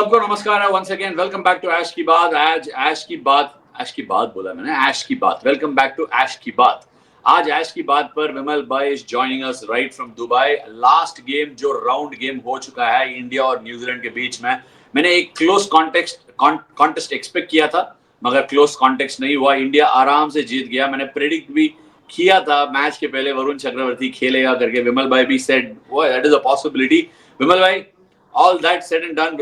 सबको नमस्कार है once again welcome back to Ash की बात। आज ऐश की बात बोला मैंने, ऐश की बात। वेलकम बैक टू ऐश की बात। आज ऐश की बात पर विमल भाई is joining us right from Dubai. Last game जो राउंड गेम हो चुका है इंडिया और न्यूजीलैंड के बीच में, मैंने एक क्लोज कॉन्टेस्ट एक्सपेक्ट किया था, मगर क्लोज कॉन्टेस्ट नहीं हुआ। इंडिया आराम से जीत गया। मैंने प्रेडिक्ट भी किया था मैच के पहले वरुण चक्रवर्ती खेलेगा करके। विमल भाई भी said that is a possibility. Vimal भाई, all that said and done,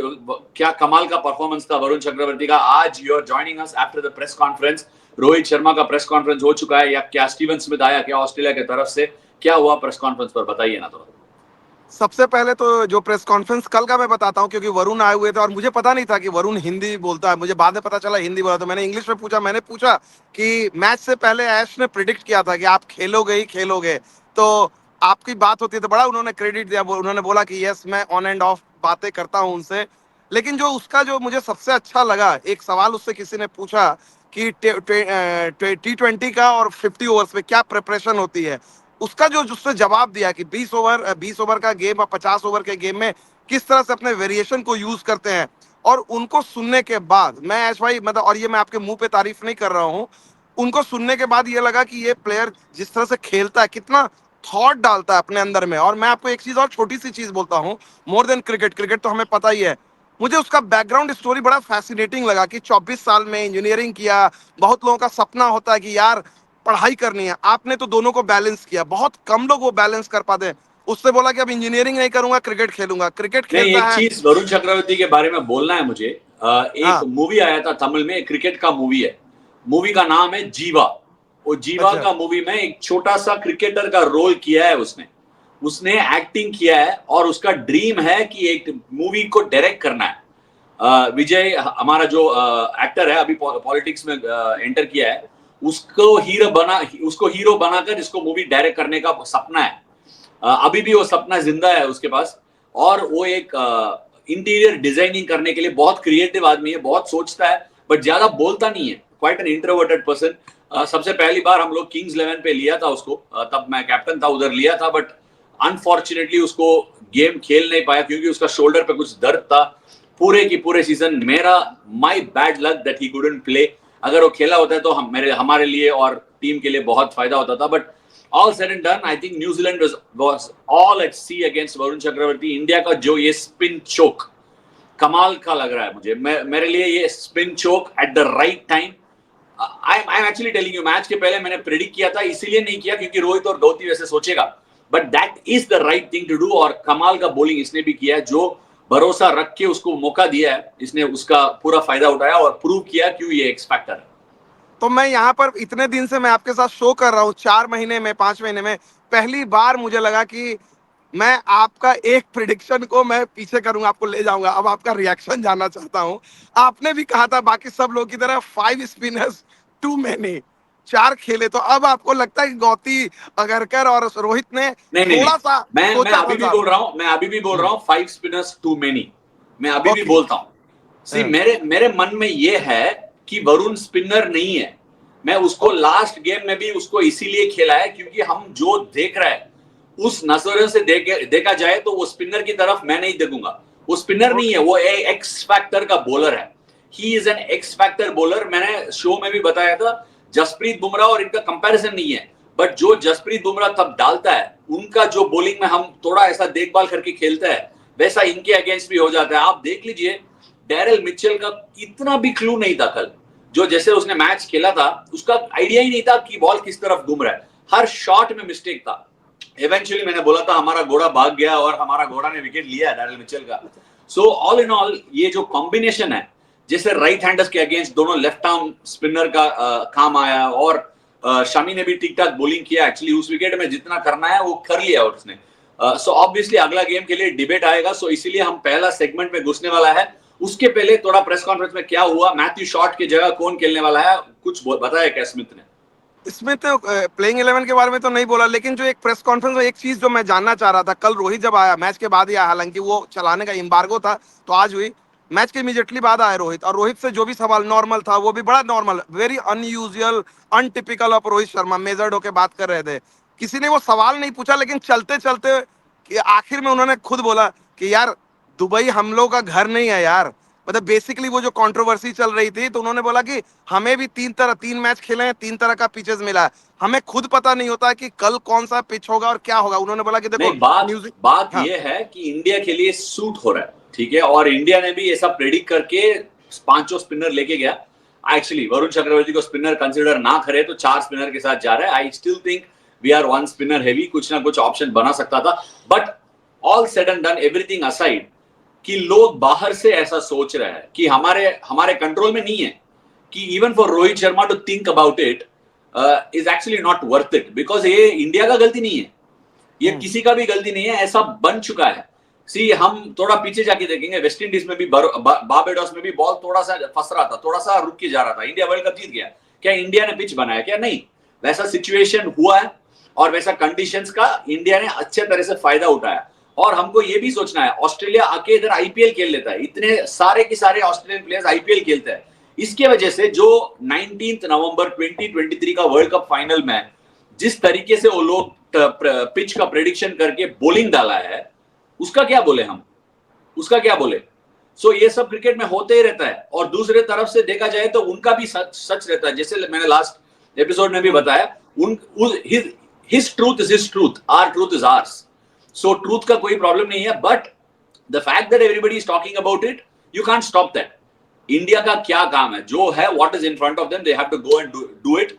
क्या कमाल का परफॉर्मेंस था वरुण चक्रवर्ती का। आज you are joining us after the press conference. Rohit Sharma का प्रेस कॉन्फ्रेंस हो चुका है, या क्या स्टीवन स्मिथ आया क्या ऑस्ट्रेलिया की तरफ से? क्या हुआ प्रेस कॉन्फ्रेंस पर, बताइए ना। तो सबसे पहले तो जो प्रेस कॉन्फ्रेंस कल का मैं बताता हूँ, क्योंकि वरुण आए हुए थे और मुझे पता नहीं था कि वरुण हिंदी बोलता है। मुझे बाद में पता चला हिंदी बोला, तो मैंने इंग्लिश में पूछा। मैंने पूछा कि मैच से पहले ऐश ने प्रिडिक्ट किया था कि आप खेलोगे ही खेलोगे, तो आपकी बात होती है। तो बड़ा उन्होंने क्रेडिट दिया। उन्होंने बोला कि यस, मैं ऑन एंड ऑफ बातें करता हूँ उनसे। लेकिन जो उसका जो मुझे सबसे अच्छा लगा, एक सवाल उससे किसी ने पूछा कि T20 का और 50 ओवर्स में क्या प्रिपरेशन होती है। उसका जो उसने जवाब दिया कि 20 ओवर का गेम और 50 ओवर के गेम में किस तरह से अपने वेरिएशन को यूज करते हैं। और उनको सुनने के बाद मैं ऐश भाई, मतलब, और ये मैं आपके मुंह पे तारीफ नहीं कर रहा हूँ, उनको सुनने के बाद ये लगा कि ये प्लेयर जिस तरह से खेलता है, कितना थॉट डालता है अपने अंदर में। और मैं आपको एक चीज और छोटी सी चीज बोलता हूँ, मोर देन क्रिकेट, क्रिकेट तो हमें पता ही है, मुझे उसका बैकग्राउंड स्टोरी बड़ा फैसिनेटिंग लगा कि 24 साल में इंजीनियरिंग किया। बहुत लोगों का सपना होता है कि यार पढ़ाई करनी है, आपने तो दोनों को बैलेंस किया। बहुत कम लोग वो बैलेंस कर पाते हैं। उससे बोला कि अब इंजीनियरिंग नहीं करूंगा, क्रिकेट खेलूंगा। क्रिकेट नहीं, खेलता एक है। चीज वरुण चक्रवर्ती के बारे में बोलना है मुझे। एक हाँ। मूवी आया था तमिल में, क्रिकेट का मूवी है। मूवी का नाम है जीवा। वो जीवा अच्छा। का मूवी में एक छोटा सा क्रिकेटर का रोल किया है उसने। उसने एक्टिंग किया है और उसका ड्रीम है कि एक मूवी को डायरेक्ट करना है। विजय हमारा जो एक्टर है, अभी पॉलिटिक्स में एंटर किया है, उसको हीरो बनाकर इसको मूवी डायरेक्ट करने का सपना है। अभी भी वो सपना जिंदा है उसके पास। और वो एक इंटीरियर डिजाइनिंग करने के लिए बहुत क्रिएटिव आदमी है, बहुत सोचता है, बट ज्यादा बोलता नहीं है। Quite an introverted person. सबसे पहली बार हम लोग किंग्स 11 पे लिया था उसको, तब मैं कैप्टन था, उधर लिया था, बट अनफॉर्चुनेटली उसको गेम खेल नहीं पाया क्योंकि उसका शोल्डर पे कुछ दर्द था। पूरे की पूरे सीजन मेरा my bad luck that he couldn't play. अगर वो खेला होता है तो हमारे लिए और टीम के लिए बहुत फायदा होता था। But all said and done, I think New Zealand was all at sea against Varun Chakravarthy. India का जो ये स्पिन चोक कमाल का लग रहा है मुझे। मेरे लिए ये spin choke at the right time. I am actually telling you, match के पहले मैंने प्रेडिक्ट किया था, इसीलिए नहीं किया क्योंकि रोहित और गौती वैसे सोचेगा, but that is the right thing to do. और कमाल का बॉलिंग इसने भी किया है। जो भरोसा रख के उसको मौका दिया है, इसने उसका पूरा फायदा उठाया और प्रूव किया क्यों ये एक्स फैक्टर है। तो मैं यहाँ पर इतने दिन से मैं आपके साथ शो कर रहा हूँ, 4 महीने में, 5 महीने में पहली बार मुझे लगा कि मैं आपका एक प्रिडिक्शन को मैं पीछे करूंगा, आपको ले जाऊंगा। अब आपका रिएक्शन जानना चाहता हूँ। आपने भी कहा था बाकी सब लोग की तरह 5 स्पिनर्स टू मैनी, 4 खेले, तो अब आपको लगता है कि गौती अगरकर और रोहित ने नहीं नहीं नहीं, थोड़ा सा मैं सोचा अभी भी समझा। बोल रहा हूं, मैं अभी भी बोल रहा हूं 5 स्पिनर्स टू मेनी। मैं अभी भी ओके। बोलता हूं। सी, मेरे मन में ये है कि वरुण स्पिनर नहीं है। मैं उसको लास्ट गेम में भी उसको इसीलिए खेला है क्योंकि हम जो देख रहे हैं उस नजरिए से देखा जाए तो वो स्पिनर की तरफ मैं नहीं देखूंगा। वो स्पिनर नहीं है, ओके। वो एक्स फैक्टर का बॉलर है। He is an x factor bowler. मैंने शो में भी बताया था, जसप्रीत बुमराह और इनका कंपैरिजन नहीं है, बट जो जसप्रीत बुमराह तब डालता है, उनका जो बॉलिंग में हम थोड़ा ऐसा देखभाल करके खेलते हैं, वैसा इनके अगेंस्ट भी हो जाता है। आप देख लीजिए, डैरेल मिचेल का इतना भी क्लू नहीं था कल। जो जैसे उसने मैच खेला था, उसका आइडिया ही नहीं था कि बॉल किस तरफ घूम रहा है। हर शॉट में मिस्टेक था। इवेंचुअली मैंने बोला था हमारा घोड़ा भाग गया और हमारा घोड़ा ने विकेट लिया डैरेल मिचेल का। सो ऑल इन ऑल ये जो कॉम्बिनेशन है, जैसे राइट हैंडर्स के अगेंस्ट दोनों लेफ्ट आर्म स्पिनर का काम आया, और शमी ने भी ठीक ठाक बॉलिंग किया। एक्चुअली उस विकेट में जितना करना है वो कर लिया उसने। सो ऑब्वियसली अगला गेम के लिए डिबेट आएगा, सो इसीलिए हम पहला सेगमेंट में घुसने वाला है। उसके पहले थोड़ा प्रेस कॉन्फ्रेंस में क्या हुआ, मैथ्यू शॉट की जगह कौन खेलने वाला है, कुछ बताया क्या स्मिथ ने? इसमें तो प्लेइंग 11 के बारे में तो नहीं बोला, लेकिन जो एक प्रेस कॉन्फ्रेंस में एक चीज जो मैं जानना चाह रहा था, कल रोहित जब आया मैच के बाद ही आया, हालांकि वो चलाने का एम्बार्गो था तो आज हुई, मैच के इमीडिएटली बाद आया रोहित, और रोहित से जो भी सवाल नॉर्मल था वो भी बड़ा normal, very unusual, untypical of Rohit Sharma, measured होके बात कर रहे थे। किसी ने वो सवाल नहीं पूछा, लेकिन चलते चलते आखिर में उन्होंने खुद बोला कि यार दुबई हम लोग का घर नहीं है यार, मतलब बेसिकली वो जो कंट्रोवर्सी चल रही थी, तो उन्होंने बोला कि हमें भी तीन मैच खेले हैं, 3 तरह का पिचेस मिला है, हमें खुद पता नहीं होता कि कल कौन सा पिच होगा और क्या होगा। उन्होंने बोला कि देखो नहीं, बात न्यूजी बात हाँ ये है कि इंडिया के लिए सूट हो रहा है, ठीक है, और इंडिया ने भी ऐसा प्रेडिक्ट करके पांचों स्पिनर लेके गया। एक्चुअली वरुण चक्रवर्ती को स्पिनर कंसिडर ना करे तो 4 स्पिनर के साथ जा रहा है। I still think we are 1 spinner heavy, कुछ ना कुछ ऑप्शन बना सकता था, but all said and done, everything aside, कि लोग बाहर से ऐसा सोच रहे हैं कि हमारे हमारे कंट्रोल में नहीं है, कि even for Rohit Sharma to think about it is actually not worth it, because ये इंडिया का गलती नहीं है, ये किसी का भी गलती नहीं है, ऐसा बन चुका है। सी, हम थोड़ा पीछे जाके देखेंगे, वेस्ट इंडीज में भी बारबाडोस में भी बॉल थोड़ा सा फंस रहा था, थोड़ा सा रुक के जा रहा था, इंडिया वर्ल्ड कप जीत गया। क्या इंडिया ने पिच बनाया? क्या नहीं। वैसा सिचुएशन हुआ है और वैसा कंडीशंस का इंडिया ने अच्छे तरह से फायदा उठाया। और हमको ये भी सोचना है, ऑस्ट्रेलिया आके इधर आईपीएल खेल लेता है, इतने सारे के सारे ऑस्ट्रेलियन प्लेयर्स आईपीएल खेलते हैं, इसके वजह से जो 19 नवंबर 2023 का वर्ल्ड कप फाइनल में जिस तरीके से वो लोग पिच का प्रेडिक्शन करके बॉलिंग डाला है, उसका क्या बोले हम, उसका क्या बोले। सो ये सब क्रिकेट में होते ही रहता है। और दूसरे तरफ से देखा जाए तो उनका भी सच रहता है, जैसे मैंने लास्ट एपिसोड में भी बताया, his truth is his truth, our truth is ours. So truth का कोई प्रॉब्लम नहीं है, but the fact that everybody is talking about it, you can't stop that. India का क्या काम है, जो है what is in front of them, they have to go and do it.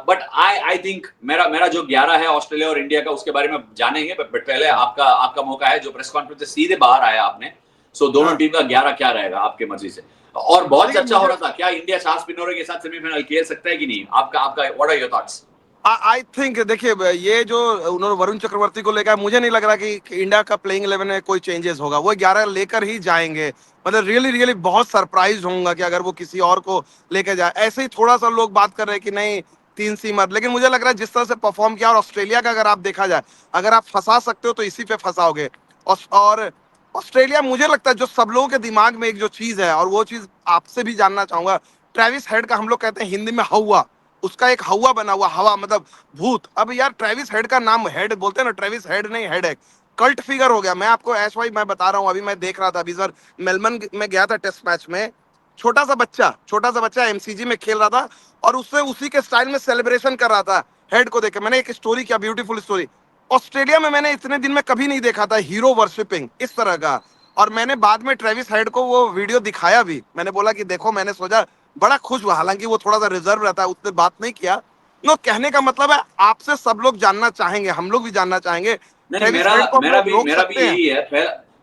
But I think मेरा जो 11 है ऑस्ट्रेलिया और इंडिया का, उसके बारे में जानेंगे, बट पहले आपका मौका है, जो प्रेस कॉन्फ्रेंस से सीधे बाहर आया आपने, सो दोनों टीम का 11 क्या रहेगा आपके मर्जी से। और बहुत चर्चा हो रहा था, क्या इंडिया 4 स्पिनरों के साथ सेमीफाइनल खेल सकता है कि नहीं, आपका what are your thoughts? I think देखिए, ये जो उन्होंने वरुण चक्रवर्ती को लेकर, मुझे नहीं लग रहा कि इंडिया का प्लेइंग 11 में कोई चेंजेस होगा, वो 11 लेकर ही जाएंगे। मतलब रियली रियली बहुत सरप्राइज होऊंगा कि अगर वो किसी और को लेकर जाए। ऐसे ही थोड़ा सा लोग बात कर रहे हैं कि नहीं 3 सीमर, लेकिन मुझे लग रहा है जिस तरह से परफॉर्म किया, और ऑस्ट्रेलिया का अगर आप देखा जाए, अगर आप फंसा सकते हो तो इसी पे फंसाओगे। और ऑस्ट्रेलिया, मुझे लगता है जो सब लोगों के दिमाग में एक जो चीज है, और वो चीज आपसे भी जानना चाहूंगा, ट्रेविस हेड का, हम लोग कहते हैं हिंदी में हवा, उसका एक हवा बना हुआ, हवा मतलब भूत। अब यार ट्रेविस हेड का नाम हेड बोलते हैं ना, ट्रेविस हेड नहीं हेड है, कल्ट फिगर हो गया। मैं आपको ऐश भाई मैं बता रहा हूँ, अभी मैं देख रहा था, अभी सर मेलबर्न में गया था टेस्ट मैच में, छोटा सा बच्चा एमसीजी में खेल रहा था, और उससे उसी के स्टाइल में सेलिब्रेशन कर रहा था हेड को देख के। मैंने एक स्टोरी किया, ब्यूटीफुल स्टोरी, ऑस्ट्रेलिया में मैंने इतने दिन में कभी नहीं देखा था हीरो वर्शिपिंग इस तरह का। और मैंने बाद में ट्रेविस हेड को वो वीडियो दिखाया भी, मैंने बोला कि देखो, मैंने सोचा, बड़ा खुश हुआ, हालांकि वो थोड़ा सा रिजर्व रहता है, उसने बात नहीं किया। नो, कहने का मतलब है आपसे सब लोग जानना चाहेंगे, हम लोग भी जानना चाहेंगे, नहीं, ट्रेविस मेरा हेड को हम मेरा लोग भी रोक मेरा भी सकते हैं? यही है।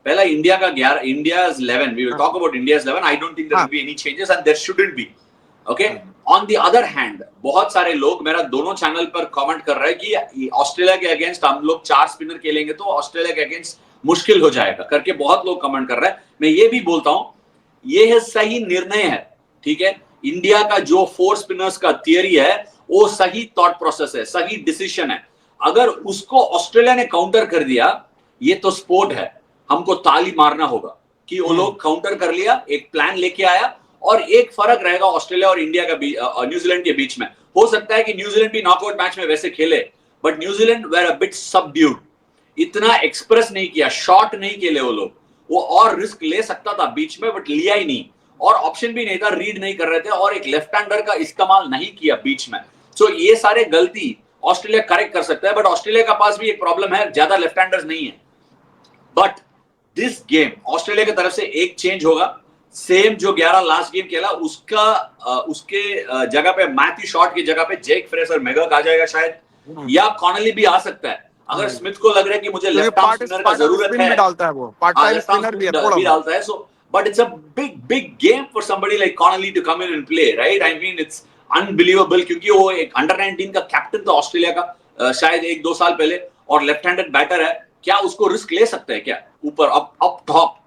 पहला इंडिया का 11, इंडियाज 11, वी विल हाँ talk about India's 11। I don't think there हाँ will be any changes and there shouldn't be. Okay. हाँ ऑन द अदर हैंड, बहुत सारे लोग मेरा दोनों चैनल पर कमेंट कर रहे हैं कि ऑस्ट्रेलिया के अगेंस्ट हम लोग 4 स्पिनर खेलेंगे तो ऑस्ट्रेलिया के अगेंस्ट मुश्किल हो जाएगा करके बहुत लोग कमेंट कर रहे हैं। मैं ये भी बोलता हूं, ये है सही निर्णय है, ठीक है। इंडिया का जो 4 स्पिनर्स का थियरी है, वो सही थॉट प्रोसेस है, सही डिसीजन है। अगर उसको ऑस्ट्रेलिया ने काउंटर कर दिया, ये तो स्पोर्ट है, हमको ताली मारना होगा कि वो लोग काउंटर कर लिया, एक प्लान लेके आया। और एक फर्क रहेगा ऑस्ट्रेलिया और इंडिया का न्यूजीलैंड के बीच में, हो सकता है कि न्यूजीलैंड भी नॉकआउट मैच में वैसे खेले, but New Zealand were a bit subdued, इतना एक्सप्रेस नहीं किया, शॉट नहीं खेले वो लोग। वो और रिस्क ले सकता था बीच में, बट लिया ही नहीं, और ऑप्शन भी नहीं था, रीड नहीं कर रहे थे, और एक लेफ्ट हैंडर का इस्तेमाल नहीं किया बीच में। सो ये सारे गलती ऑस्ट्रेलिया करेक्ट कर सकता है, बट ऑस्ट्रेलिया का पास भी एक प्रॉब्लम है, ज्यादा लेफ्ट हैंडर्स नहीं है। बट दिस गेम ऑस्ट्रेलिया की तरफ से एक चेंज होगा, सेम जो 11 लास्ट गेम खेला उसके जगह पे, मैथ्यू शॉट की जगह पे जेक फ्रेजर मैगक आ जाएगा शायद, या कॉनली भी आ सकता है। अगर स्मिथ को लग रहा है कि मुझे क्योंकि लेफ्ट आर्म स्पिनर का पार्ट ऑफ जरूरत स्पिन है, भी डालता है, वो part time left arm spinner भी है स्पिन थोड़ा भी बहुत। डालता है। So but it's a big game for somebody like Connolly to come in and play, right? I mean it's unbelievable, क्योंकि वो एक अंडर 19 का कैप्टन था ऑस्ट्रेलिया का, शायद 1-2 साल पहले, और लेफ्ट हैंडेड बैटर है। क्या उसको रिस्क ले सकते हैं क्या ऊपर अप टॉप?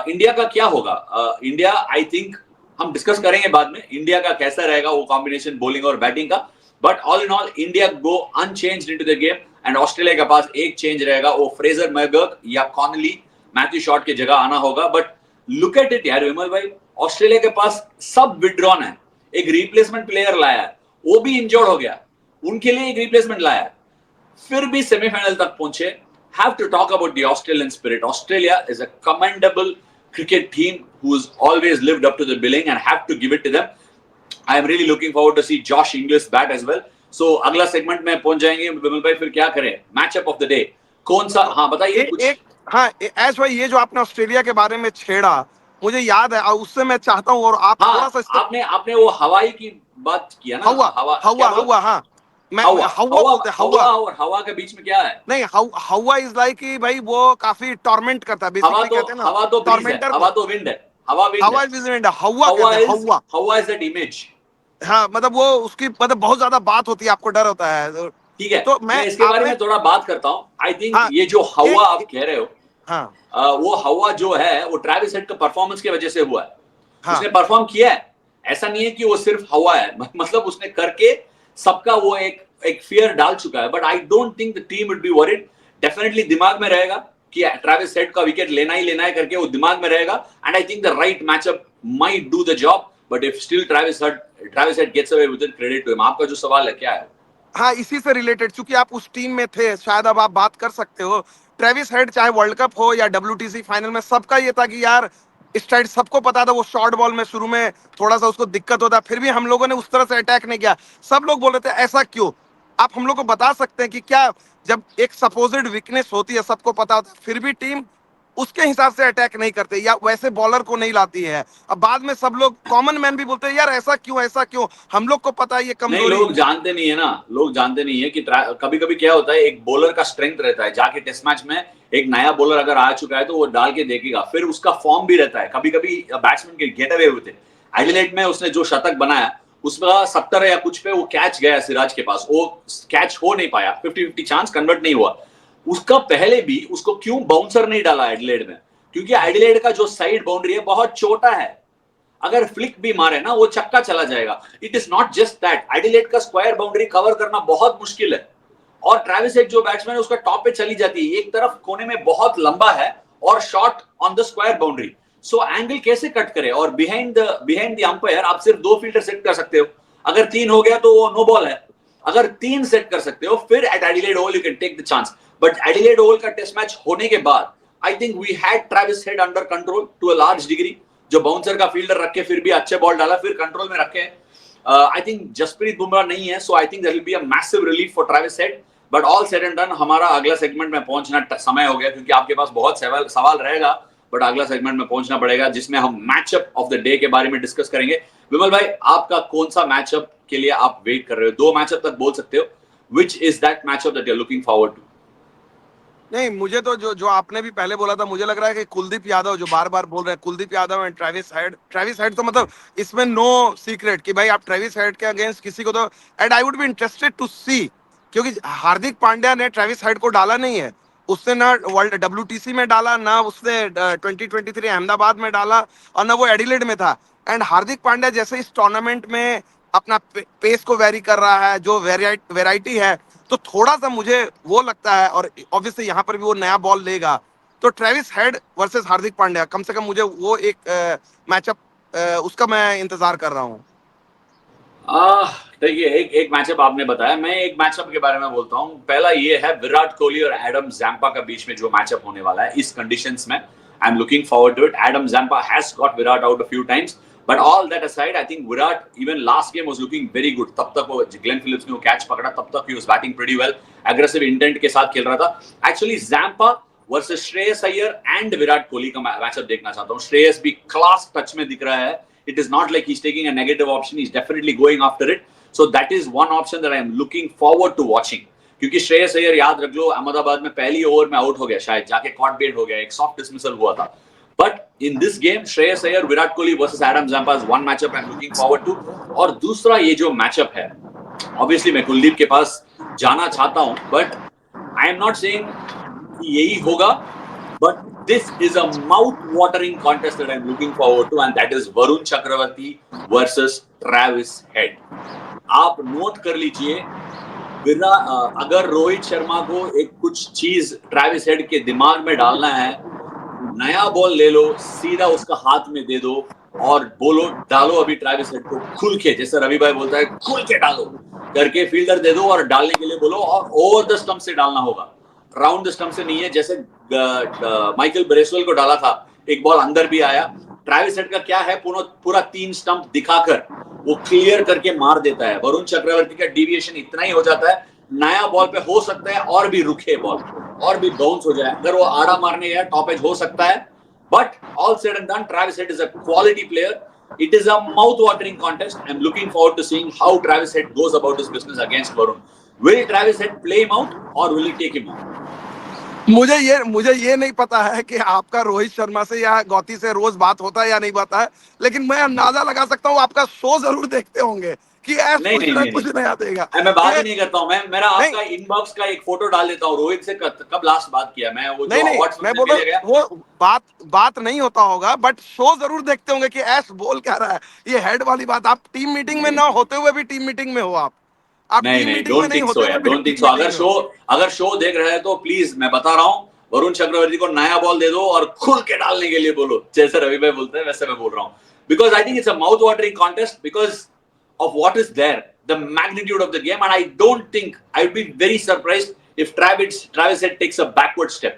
इंडिया का क्या होगा? इंडिया, आई थिंक हम डिस्कस करेंगे बाद में इंडिया का कैसा रहेगा वो कॉम्बिनेशन बॉलिंग और बैटिंग का। But all in all, India go unchanged into the game, and Australia के पास एक चेंज रहेगा, वो फ्रेजर मैगक या कॉनली, मैथ्यू शॉट की जगह आना होगा। बट लुक एट इट यार विमल भाई, ऑस्ट्रेलिया के पास सब विड्रॉन है, एक रिप्लेसमेंट प्लेयर लाया है, वो भी इंजर्ड हो गया, उनके लिए एक रिप्लेसमेंट लाया है, फिर भी सेमीफाइनल तक पहुंचे। Have to talk about the Australian spirit. Australia is a commendable cricket team who's always lived up to the billing and have to give it to them. I am really looking forward to see Josh Inglis bat as well. So अगला segment में पहुंच जाएंगे विमल भाई, फिर क्या करें? Matchup of the day कौन सा? हाँ बताइए कुछ। हाँ ऐश भाई, ये जो आपने ऑस्ट्रेलिया के बारे में छेड़ा, मुझे याद है, और उससे मैं चाहता हूँ, और आप थोड़ा सा हाँ, आपने वो हवाई की बात किया ना? हवा हवा हवा क्या बोला? हवा, हाँ मैं हवा हवा बोलते हैं, हवा हवा और हवा के बीच में क्या है? नहीं, हवा इज लाइक कि भाई वो काफी टॉर्मेंट करता है, बेसिकली कहते हैं ना हवा तो ब्रीज है, टॉर्मेंटर हवा को। तो विंड है, हवा विंड हवा है। इज विंड, हवा कहते हैं, हवा। हवा इज दैट इमेज। हाँ मतलब वो उसकी मतलब बहुत ज्यादा बात होती है, आपको डर होता है ठीक है, तो मैं मैं इसके बारे आपने में थोड़ा बात करता हूँ। आई थिंक हाँ ये जो हवा आप एक कह रहे हो, हाँ वो हवा जो है वो ट्रेविस हेड का परफॉर्मेंस की वजह से हुआ है। हाँ उसने परफॉर्म किया है, ऐसा नहीं है कि वो सिर्फ हवा है। मतलब उसने करके सबका वो एक फियर डाल चुका है। But I don't think the team would be worried. Definitely दिमाग में रहेगा कि ट्रेविस हेड का विकेट लेना ही लेना है करके, वो दिमाग में रहेगा। And I think the right matchup might do the job. But if still Travis Head gets away with it, credit to him. आपका जो सवाल है क्या है? हाँ, इसी से रिलेटेड, क्योंकि आप उस टीम में थे, शायद अब आप बात कर सकते हो। ट्रेविस हेड चाहे वर्ल्ड कप हो या WTC फाइनल में, सबका ये था कि यार स्ट्राइड, सबको पता था वो शॉर्ट बॉल में शुरू में थोड़ा सा उसको दिक्कत होता, फिर भी हम लोगों ने उस तरह से अटैक नहीं किया। सब लोग बोल रहे थे ऐसा क्यों? आप हम लोग को बता सकते हैं कि क्या, जब एक सपोजिड वीकनेस होती है, सबको पता होता है, फिर भी टीम उसके हिसाब से अटैक नहीं करते या वैसे बॉलर को नहीं लाती है? अब बाद में सब लोग, कॉमन मैन भी बोलते हैं यार ऐसा क्यों, ऐसा क्यों? हम लोग को पता है ये नहीं, कमजोरी लोग है। जानते नहीं है ना। लोग जानते नहीं है कि कभी कभी क्या होता है, एक बॉलर का स्ट्रेंथ रहता है, जाके टेस्ट मैच में एक नया बॉलर अगर आ चुका है तो वो डाल के देखेगा, फिर उसका फॉर्म भी रहता है। कभी कभी बैट्समैन के गेट अवे होते। एडिलेड में उसने जो शतक बनाया, उसका 70 या कुछ पे वो कैच गया सिराज के पास, वो कैच हो नहीं पाया, 50-50 चांस कन्वर्ट नहीं हुआ। उसका पहले भी उसको क्यों बाउंसर नहीं डाला एडिलेड में? क्योंकि एडिलेड का जो साइड बाउंड्री है बहुत छोटा है, अगर फ्लिक भी मारे ना वो चक्का चला जाएगा। It is not just that, Adelaide का स्क्वायर बाउंड्री कवर करना बहुत मुश्किल है। और ट्रेविस हेड जो बैट्समैन है उसका टॉप पे चली जाती है, एक तरफ कोने में बहुत लंबा है और shot on the square boundary. So angle कैसे कट करे? और बिहाइंड द अंपायर आप सिर्फ 2 फील्डर सेट कर सकते हो। अगर 3 हो गया तो वो नो बॉल है। अगर 3 सेट कर सकते हो, फिर at Adelaide Oval you can take the chance. But Adelaide Oval का टेस्ट मैच होने के बाद I think we had Travis Head under control to a large degree. जो बाउंसर का फील्डर रखे फिर भी अच्छे बॉल डाला, फिर कंट्रोल में रखे। आई थिंक जसप्रीत बुमराह नहीं है, so I think there will be a massive relief for Travis Head. But all said and done, हमारा अगला सेगमेंट में पहुंचना समय हो गया, क्योंकि आपके पास बहुत सवाल रहेगा। बट अगला सेगमेंट में पहुंचना पड़ेगा, जिसमें हम मैचअप ऑफ द डे के बारे में डिस्कस करेंगे। विमल भाई, आपका कौन सा मैचअप के लिए आप वेट कर रहे हो? 2 मैचअप तक बोल सकते हो। Which is that matchup that you are looking forward to? नहीं, मुझे तो जो जो आपने भी पहले बोला था, मुझे लग रहा है कि कुलदीप यादव, जो बार बार बोल रहे हैं Kuldeep Yadav and Travis head तो मतलब इसमें नो सीक्रेट कि भाई आप ट्रेविस हेड के अगेंस्ट किसी को तो, and I would be interested to see, क्योंकि हार्दिक पांड्या ने ट्रेविस हेड को डाला नहीं है। उसने ना वर्ल्ड WTC में डाला, ना उसने 2023 अहमदाबाद में डाला, और ना वो एडिलेड में था। एंड हार्दिक पांड्या जैसे इस टूर्नामेंट में अपना पेस को वेरी कर रहा है, जो वेराइटी है, तो थोड़ा सा मुझे वो लगता है, और ऑब्वियसली यहाँ पर भी वो नया बॉल लेगा, तो Travis Head versus Hardik Pandya, कम से कम मुझे वो एक मैचअप उसका मैं इंतजार कर रहा हूँ। देखिए, एक एक मैचअप आपने बताया, मैं एक मैचअप के बारे में बोलता हूँ। पहला ये है विराट कोहली और एडम जैम्पा का बीच में जो मैचअप होने वाला है इस कंडीशंस में। I am looking forward to it. Adam Zampa has got Virat out a few times, but all that aside I think Virat even last game was looking very good. तब तक वो ग्लेन फिलिप्स ने वो कैच पकड़ा, तब तक ही was batting pretty well, aggressive intent के साथ खेल रहा था। Actually Zampa versus Shreyas Iyer and Virat Kohli का मैचअप देखना चाहता हूँ। श्रेयस भी क्लास टच में दिख रहा है। It is not like he's taking a negative option. He's definitely going after it. So that is one option that I am looking forward to watching. क्योंकि श्रेयस अय्यर याद रख लो, अहमदाबाद में पहली ओवर में आउट हो गया, शायद जाके कॉट बेट हो गया, एक सॉफ्ट डिसमिसल हुआ था। But in this game Shreyas Iyer Virat Kohli versus Adam Zampa is one matchup I am looking forward to. और दूसरा ये जो मैचअप है, ऑब्वियसली मैं कुलदीप के पास जाना चाहता हूं, but I am not saying कि यही होगा। But this is a mouth-watering contest that I'm looking forward to, and that is Varun Chakravarti versus Travis Head. आप नोट कर लीजिए, अगर रोहित शर्मा को एक कुछ चीज ट्रेविस हेड के दिमाग में डालना है, नया बॉल ले लो, सीधा उसका हाथ में दे दो और बोलो डालो अभी ट्रेविस हेड को खुल के, जैसे रवि भाई बोलता है खुल के डालो करके फील्डर दे दो और डालने के लिए बोलो, और ओवर द स्टंप से डालना होगा, राउंड द स्टंप से नहीं है, जैसे माइकल ब्रेसवेल को डाला था एक बॉल अंदर भी आया। ट्रेविस हेड का क्या है, पूरा 3 स्टंप दिखाकर वो क्लियर करके मार देता है। वरुण चक्रवर्ती का डिविएशन इतना ही हो जाता है, नया बॉल पे हो सकता है और भी रुके बॉल, और भी बाउंस हो जाए, अगर वो आड़ा मारने गया टॉप एज हो सकता है। But all said and done, Travis head is a quality player. It is a mouth-watering contest. I'm looking forward to seeing how Travis Head goes about his business against Varun. Will Travis Head play him out or will he take him out? मुझे ये नहीं पता है कि आपका रोहित शर्मा से या गौती से रोज बात होता है या नहीं होता है, लेकिन मैं अंदाजा लगा सकता हूँ आपका शो जरूर देखते होंगे कि ऐसा नहीं कुछ नहीं ना नहीं कुछ नहीं, नया देगा मैं बात ये। ही नहीं करता हूँ। मेरा नहीं आपका इनबॉक्स का एक फोटो डाल देता हूँ। रोहित से कब लास्ट बात किया, मैं वो जो नहीं नहीं, अवार्ड्स मैं में बोल रहा मिले गया। हूँ वो बात बात नहीं होता होगा, बट शो जरूर देखते होंगे कि ऐश बोल क्या रहा है। ये हेड वाली बात, आप टीम मीटिंग में ना होते हुए भी टीम मीटिंग में हो, आप नहीं टीम नहीं, मीटिंग में डोंट नहीं थिंक होते सो हुए यार, भी don't think team so. Meeting में हो। अगर शो देख रहे हैं तो प्लीज मैं बता रहा हूँ, वरुण चक्रवर्ती को नया बॉल दे दो और खुल के डालने के लिए बोलो, जैसे रवि भाई बोलते हैं वैसे मैं बोल रहा हूँ। Because I think it's a mouth watering contest because of what is there, the magnitude of the game, and I don't think, I would be very surprised if Travis Head takes a backward step.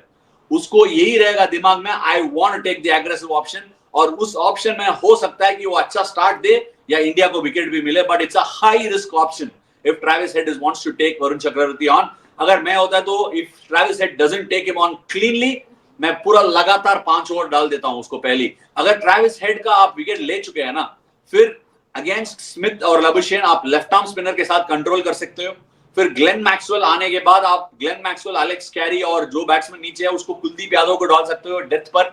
उसको यही रहेगा दिमाग में, I want to take the aggressive option, और उस option में हो सकता है कि वो अच्छा स्टार्ट दे या इंडिया को विकेट भी मिले, but it's a high risk option if Travis Head wants to take Varun Chakravarti on. अगर मैं होता तो if Travis Head doesn't take him on cleanly, मैं पूरा लगातार 5 ओवर डाल देता हूं उसको पहली। अगर ट्रेविस हेड का आप विकेट ले चुके हैं ना, फिर अगेंस्ट स्मिथ और लबुशेन आप लेफ्ट आर्म स्पिनर के साथ कंट्रोल कर सकते हो। फिर ग्लेन मैक्सवेल आने के बाद आप ग्लेन मैक्सवेल, एलेक्स कैरी और जो बैट्समैन नीचे है उसको कुलदीप यादव को डाल सकते हो डेथ पर,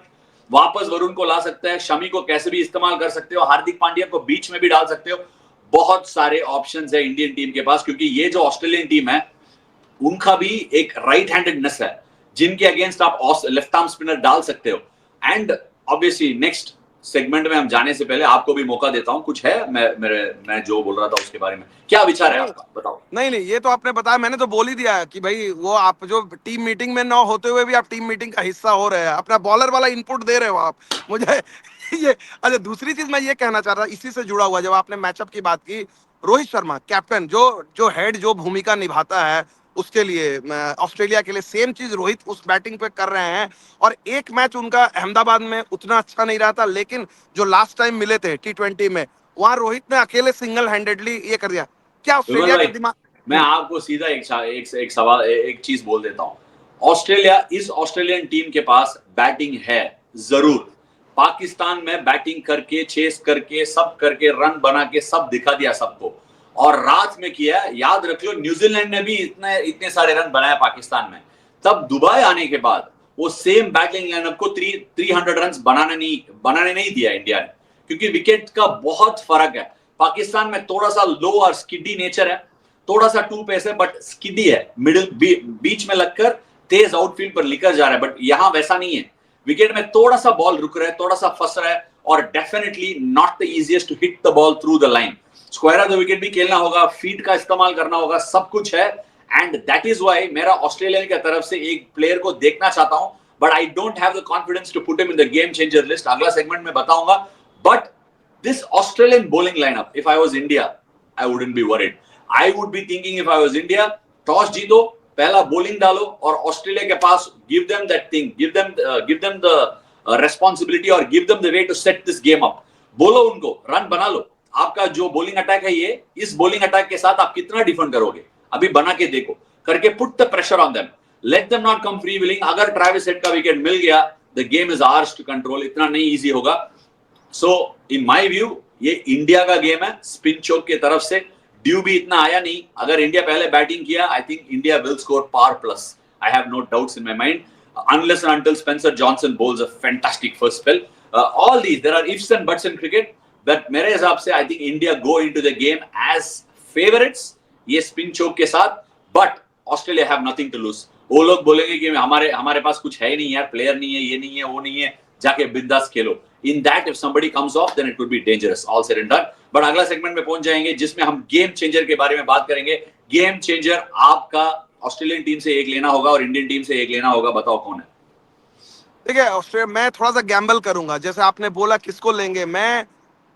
वापस वरुण को ला सकते हैं, शमी को कैसे भी इस्तेमाल कर सकते हो, हार्दिक पांड्या को बीच में भी डाल सकते हो। बहुत सारे ऑप्शंस है इंडियन टीम के पास, क्योंकि ये जो ऑस्ट्रेलियन टीम है उनका भी एक राइट हैंडेडनेस है जिनके अगेंस्ट आप लेफ्ट आर्म स्पिनर डाल सकते हो। एंड ऑब्वियसली नेक्स्ट सेगमेंट में हम जाने से पहले आपको भी मौका देता हूं, कुछ है मैं जो बोल रहा था उसके बारे में क्या विचार है नहीं आपका, बताओ। नहीं नहीं, ये तो आपने बताया, मैंने तो बोल ही दिया है कि भाई वो आप जो टीम मीटिंग में ना होते हुए भी आप टीम मीटिंग का हिस्सा हो रहे हैं, अपना बॉलर वाला इनपुट दे रहे हो आप मुझे ये। अच्छा, दूसरी चीज मैं ये कहना चाह रहा, इसी से जुड़ा हुआ, जब आपने मैचअप की बात की, रोहित शर्मा कैप्टन जो जो हेड जो भूमिका निभाता है उसके लिए, ऑस्ट्रेलिया के लिए सेम चीज रोहित उस बैटिंग पे कर रहे हैं। और एक मैच उनका अहमदाबाद में उतना अच्छा नहीं रहा था, लेकिन जो लास्ट टाइम मिले थे T20 में, वहां रोहित ने अकेले सिंगल हैंडेडली ये कर दिया। क्या विमल ऑस्ट्रेलिया का भाई, दिमाग। मैं आपको सीधा एक सवाल, एक चीज बोल देता हूं। ऑस्ट्रेलियन टीम के पास बैटिंग है जरूर। पाकिस्तान में बैटिंग करके, चेस करके, सब करके, रन बना के सब दिखा दिया सबको, और रात में किया। याद रख लो, न्यूजीलैंड ने भी इतने इतने सारे रन बनाए पाकिस्तान में। तब दुबई आने के बाद वो सेम बैटिंग लाइनअप को 300 रन बनाने नहीं दिया इंडिया ने, क्योंकि विकेट का बहुत फर्क है। पाकिस्तान में थोड़ा सा लो और स्किडी नेचर है, थोड़ा सा टू पेस है, बट स्किडी है, बीच में लगकर तेज आउटफील्ड पर लेकर जा रहा है। बट यहां वैसा नहीं है, विकेट में थोड़ा सा बॉल रुक रहा है, थोड़ा सा फंस रहा है, और definitely not the easiest to hit the ball through the line. Square of the wicket भी खेलना होगा, फीट का इस्तेमाल करना होगा, सब कुछ है। एंड दैट इज वाई मेरा ऑस्ट्रेलिया की तरफ से एक प्लेयर को देखना चाहता हूं, but I don't have the confidence to put him in the game changer list. अगला सेगमेंट में बताऊंगा। बट this Australian bowling lineup, if I was India, I wouldn't be worried. I would be thinking, if I was India, toss जीतो, पहला bowling डालो, और Australia के पास give them that thing, give them the responsibility, और give them the way to set this game up. बोलो उनको, run बना लो। आपका जो bowling attack है ये, इस bowling attack के साथ आप कितना डिफेंड करोगे, अभी बना के देखो, करके put the pressure on them. Let them not come free willing. अगर ट्रेविस हेड का विकेट मिल गया, the game is ours to control. इतना नहीं इजी होगा। सो इन माई व्यू ये इंडिया का गेम है, स्पिन चोक की तरफ से ड्यू भी इतना आया नहीं। अगर इंडिया पहले बैटिंग किया, I think India will score par plus. I have no doubts in my mind, unless and until Spencer Johnson bowls a fantastic first spell. All these, there are ifs and buts in cricket, but मेरे हिसाब से I think India go into the game as favorites ये spin choke के साथ, but Australia have nothing to lose. वो लोग बोलेंगे कि हमारे पास कुछ है ही नहीं यार, प्लेयर नहीं है, ये नहीं है, वो नहीं है, जाके बिंदास खेलो। In that, if somebody comes off, then it could be dangerous. All said and done. But अगला सेगमेंट में पहुंच जाएंगे जिसमें हम गेम चेंजर के बारे में बात करेंगे। गेम चेंजर आपका ऑस्ट्रेलियन टीम से एक लेना होगा और इंडियन टीम से एक लेना होगा, बताओ कौन है। देखिए, ऑस्ट्रेलिया, मैं थोड़ा सा गैम्बल करूंगा, जैसे आपने बोला किसको लेंगे, मैं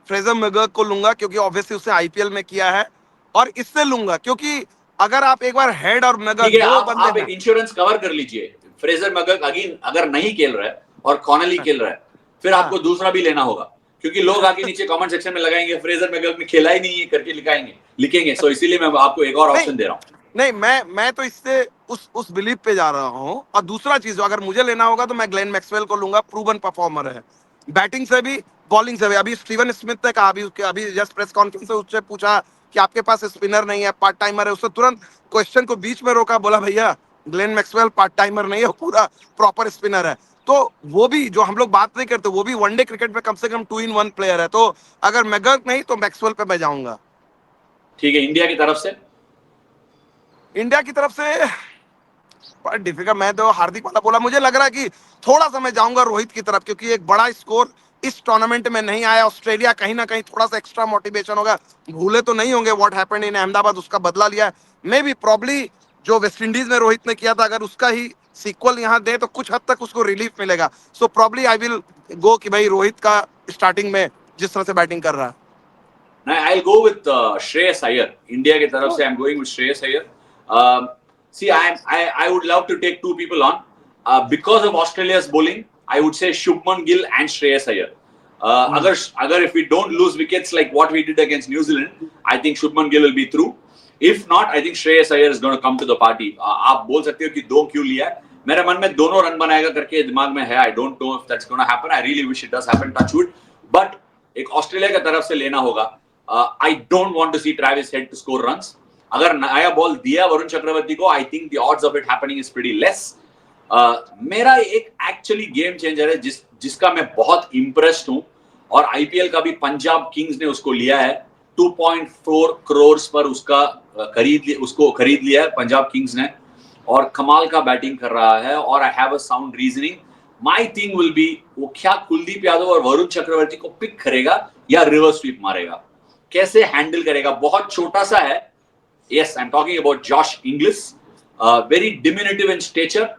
फ्रेजर मैकग्रा को लूंगा, क्योंकि ऑब्वियसली उसने आईपीएल में किया है। और इससे लूंगा क्योंकि अगर आप एक बार हेड और मैकग्रा ठीक है, दो बंदे आप एक हैं। इंश्योरेंस कवर कर लीजिए। फ्रेजर मैकग्रा अगर नहीं खेल रहा है और कॉनली खेल रहा है, फिर आपको दूसरा भी लेना होगा, क्योंकि लोग आके नीचे कमेंट सेक्शन में लगाएंगे फ्रेजर मैकगर्थ में खेला ही नहीं है करके लिखेंगे। सो इसीलिए मैं आपको एक और ऑप्शन दे रहा हूँ। नहीं, मैं तो इससे उस बिलीव पे जा रहा हूँ। और दूसरा चीज, अगर मुझे लेना होगा तो मैं ग्लेन मैक्सवेल को लूंगा, प्रूवन परफॉर्मर है, बैटिंग से भी बॉलिंग से भी। अभी स्टीवन स्मिथ ने कहा, अभी जस्ट प्रेस कॉन्फ्रेंस में उससे पूछा कि आपके पास स्पिनर नहीं है, पार्ट टाइमर है, उसने तुरंत क्वेश्चन को बीच में रोका, बोला भैया ग्लेन मैक्सवेल पार्ट टाइमर नहीं है, पूरा प्रॉपर स्पिनर है। तो वो भी, जो हम लोग बात नहीं करते, वो भी वनडे क्रिकेट में कम से कम 2 in 1 प्लेयर है। तो अगर मैकगर्थ नहीं तो मैक्सवेल पे मैं जाऊंगा। ठीक है, इंडिया की तरफ से? इंडिया की तरफ से बड़ा डिफिकल्ट, मैं तो हार्दिक वाला बोला, मुझे लग रहा है कि थोड़ा सा मैं जाऊंगा रोहित की तरफ, क्योंकि एक बड़ा स्कोर इस टूर्नामेंट में नहीं आया। ऑस्ट्रेलिया कहीं ना कहीं थोड़ा सा एक्स्ट्रा मोटिवेशन होगा, भूले तो नहीं होंगे व्हाट हैपेंड इन अहमदाबाद, उसका बदला लिया है। मे बी प्रॉब्ली जो वेस्ट इंडीज में रोहित ने किया था, अगर उसका ही सीक्वल यहाँ दे तो कुछ हद तक उसको रिलीफ मिलेगा। So probably I will go कि भाई रोहित का स्टार्टिंग में जिस तरह से बैटिंग कर रहा है। I'll go with Shreyas Iyer. India की तरफ से I'm going with Shreyas Iyer. See, I would love to take two people on. Because of Australia's bowling, I would say Shubman Gill and Shreyas Iyer. अगर if we don't lose wickets like what we did against New Zealand, I think Shubman Gill will be through. If not, I think Shreyas Iyer is going to come to the party. आप बोल सकते हो कि दो क्यों लिया है, मेरे मन में दोनों रन बनाएगा करके दिमाग में है। I don't know if that's going to happen. I really wish it does happen, touch wood. But एक ऑस्ट्रेलिया की तरफ से लेना होगा। I don't want to see Travis Head to score runs. अगर नया बॉल दिया वरुण चक्रवर्ती को, I think the odds of it happening is pretty less. मेरा एक एक्चुअली गेम चेंजर है जिसका मैं बहुत इम्प्रेस्ड हूं, और आईपीएल का भी पंजाब किंग्स ने उसको लिया है 2.4 करोड़ पर उसको खरीद लिया है पंजाब किंग्स ने, और कमाल का बैटिंग कर रहा है। और I have a sound reasoning, my thing will be, वो क्या कुलदीप यादव और वरुण चक्रवर्ती को पिक करेगा या रिवर्स स्वीप मारेगा, कैसे हैंडल करेगा। बहुत छोटा सा है, yes I am talking about Josh English, very diminutive in stature,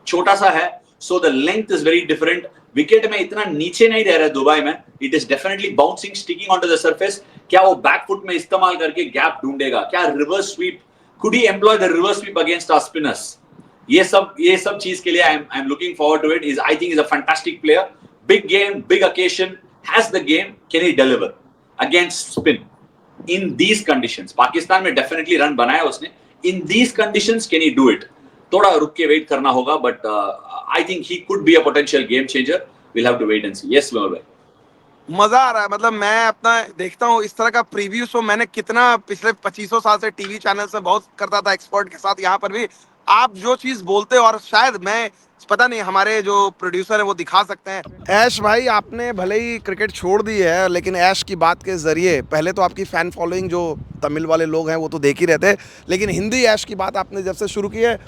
छोटा सा है, so the length is very different. Wicket में इतना नीचे नहीं रह रहा है दुबई में, it is definitely bouncing, sticking on to the surface. क्या वो बैक फुट में इस्तेमाल करके गैप ढूंढेगा, क्या reverse sweep, could he employ the reverse sweep against our spinners, ये सब चीज के लिए I am looking forward to it. Is I think is a fantastic player, big game, big occasion, has the game, can he deliver against spin in these conditions? Pakistan में definitely run बनाया उसने, in these conditions can he do it? थोड़ा रुक के wait करना होगा, but I think he could be a potential game changer. Will have to wait and see. Yes Vimal भाई। मजा आ रहा है, मतलब मैं अपना देखता हूँ इस तरह का प्रीव्यू शो, मैंने कितना पिछले 25 साल से टीवी चैनल से बहुत करता था एक्सपर्ट के साथ। यहाँ पर भी आप जो चीज बोलते हो, और शायद मैं, पता नहीं, हमारे जो प्रोड्यूसर है वो दिखा सकते हैं। ऐश भाई, आपने भले ही क्रिकेट छोड़ दी है, लेकिन ऐश की बात के जरिए, पहले तो आपकी फैन फॉलोइंग जो तमिल वाले लोग हैं वो तो देख ही रहते, लेकिन हिंदी ऐश की बात आपने जब से शुरू की है,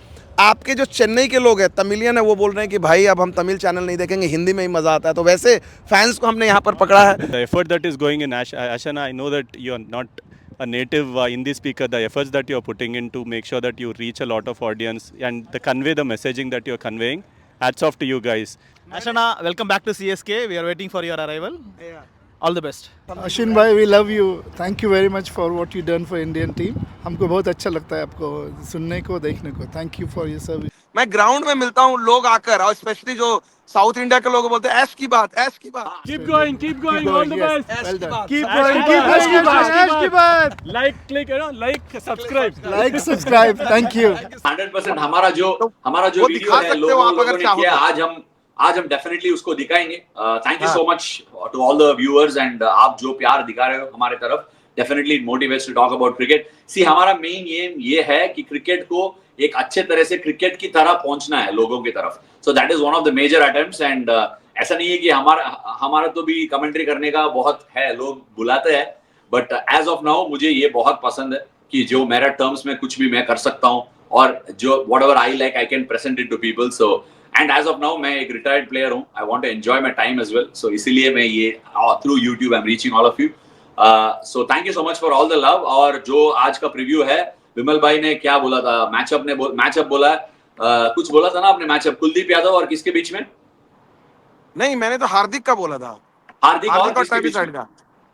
आपके जो चेन्नई के लोग हैं, तमिलियन है, वो बोल रहे हैं कि भाई अब हम तमिल चैनल नहीं देखेंगे, हिंदी में ही मजा आता है। तो वैसे फैंस को हमने यहाँ पर पकड़ा है। The effort that is going in Ashana, I know that you are not a native Hindi speaker. The efforts that you are putting in to make sure that you reach a lot of audience and convey the messaging that you are conveying. Hats off to you guys. Ashana, welcome back to CSK. We are waiting for your arrival. All the best. Ashwin भाई, we love you, thank you very much for what you done for Indian team. हमको बहुत अच्छा लगता है आपको सुनने को, देखने को। Thank you for your service. मैं ग्राउंड में मिलता हूँ लोग आकर, और स्पेशली जो साउथ इंडिया के लोग बोलते हैं ऐश की बात, ऐश की बात। Keep going, all the best. Well done. Keep going, ऐश की बात। Like, click, like, subscribe. Like, subscribe, thank you. 100% हमारा जो वो वीडियो दिखा है सकते हो आप लोगों अगर ने चाहो किया, तो। आज हम डेफिनेटली उसको दिखाएंगे। Thank you so much to all the viewers, and आप जो प्यार दिखा रहे हो हमारे तरफ, definitely it motivates to talk about cricket. See, हमारा मेन एम ये है कि क्रिकेट को एक अच्छे तरह से क्रिकेट की तरह पहुंचना है लोगों की तरफ। So that is one of the major attempts, and ऐसा नहीं है कि हमारा तो भी कमेंट्री करने का बहुत है, लोग बुलाते हैं, बट एज ऑफ नाउ मुझे ये बहुत पसंद है कि जो मेरा टर्म्स में कुछ भी मैं कर सकता हूँ, और जो whatever I like I can present it to people. So and as of now मैं एक रिटायर्ड प्लेयर हूँ, I want to enjoy my time as well, so इसीलिए मैं ये through YouTube I am reaching all of you. So thank you so much for all the love. और जो आज का प्रीव्यू है, विमल भाई ने क्या बोला था, मैचअप बोला है, कुछ बोला था ना आपने, मैचअप कुलदीप यादव और किसके बीच में? नहीं, मैंने तो हार्दिक का बोला था, हार्दिक और ट्रेविस हेड का।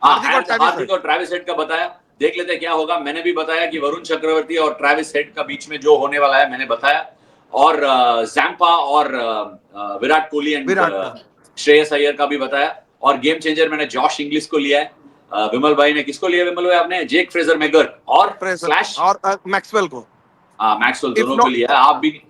हार्दिक और ट्रेविस हेड का बताया। देख लेते हैं क्या होगा। मैंने भी बताया कि वरुण चक्रवर्ती और ट्रेविस हेड का बीच में जो होने वाला है मैंने बताया, और जैम्पा और विराट कोहली एंड श्रेयस अय्यर का भी बताया, और गेम चेंजर मैंने जॉश इंग्लिश को लिया है। विमल भाई ने किसको लिया? विमल भाई आपने जेक फ्रेजर मैगर और स्लैश और मैक्सवेल को, मैक्सवेल If दोनों not- को लिया है।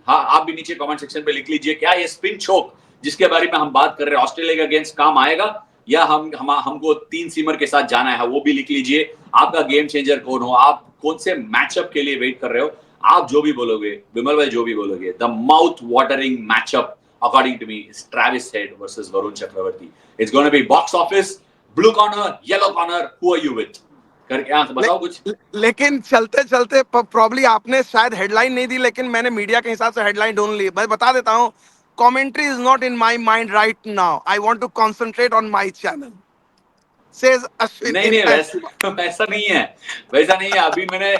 आप भी नीचे कमेंट सेक्शन पे लिख लीजिए, क्या ये स्पिन चोक जिसके बारे में हम बात कर रहे हैं ऑस्ट्रेलिया के अगेंस्ट काम आएगा, या हमको 3 सीमर के साथ जाना है, वो भी लिख लीजिए। आपका गेम चेंजर कौन हो, आप कौन से मैचअप के लिए वेट कर रहे हो, आप जो भी बोलोगे, विमल भाई जो भी बोलोगे, the mouth watering matchup according to me is Travis Head versus Varun Chakravarthy. It's gonna be box office, blue corner, yellow corner, who are you with? करके बताओ कुछ। लेकिन चलते चलते प्रॉब्ली आपने शायद हेडलाइन नहीं दी, लेकिन मैंने मीडिया के हिसाब से हेडलाइन ढूंढ ली। मैं बता देता हूँ, commentary is not in my mind right now, I want to concentrate on my channel, says Ashwin. नहीं वैसा नहीं है, वैसा नहीं है। अभी मैंने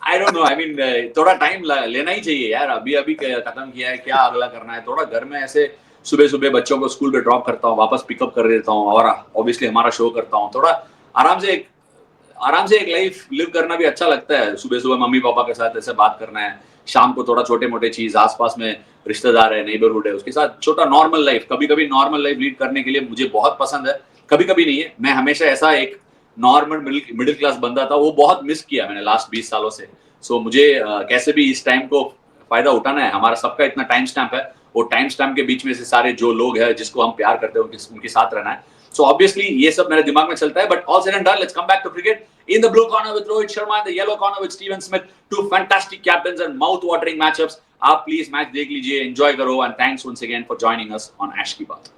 I don't know, I mean थोड़ा टाइम लेना ही चाहिए यार। अभी खत्म किया है, क्या अगला करना है। थोड़ा घर में ऐसे सुबह सुबह बच्चों को स्कूल पे ड्रॉप करता हूँ, वापस पिकअप कर देता हूँ, और ऑब्वियसली हमारा शो करता हूँ। थोड़ा आराम से एक लाइफ लिव करना भी अच्छा लगता है। सुबह सुबह मम्मी पापा के साथ ऐसे बात करना है, शाम को थोड़ा छोटे मोटे चीज, आसपास में रिश्तेदार है, नेबरहुड है, उसके साथ छोटा नॉर्मल लाइफ, कभी कभी नॉर्मल लाइफ लीड करने के लिए मुझे बहुत पसंद है। कभी कभी नहीं है, मैं हमेशा ऐसा एक नॉर्मल मिडिल क्लास बंदा था, वो बहुत मिस किया मैंने लास्ट 20 सालों से। सो मुझे कैसे भी इस टाइम को फायदा उठाना है। हमारा सबका इतना टाइम स्टैम्प है, वो टाइम स्टैम्प के बीच में से सारे जो लोग हैं जिसको हम प्यार करते हैं उनके साथ रहना है। So obviously ये सब मेरे दिमाग में चलता है, but all said and done, let's come back to cricket. In the blue corner with Rohit Sharma and the yellow corner with Steven Smith, 2 fantastic captains and mouth-watering matchups. आप please match देख लीजिए, enjoy करो, and thanks once again for joining us on Ash की बात।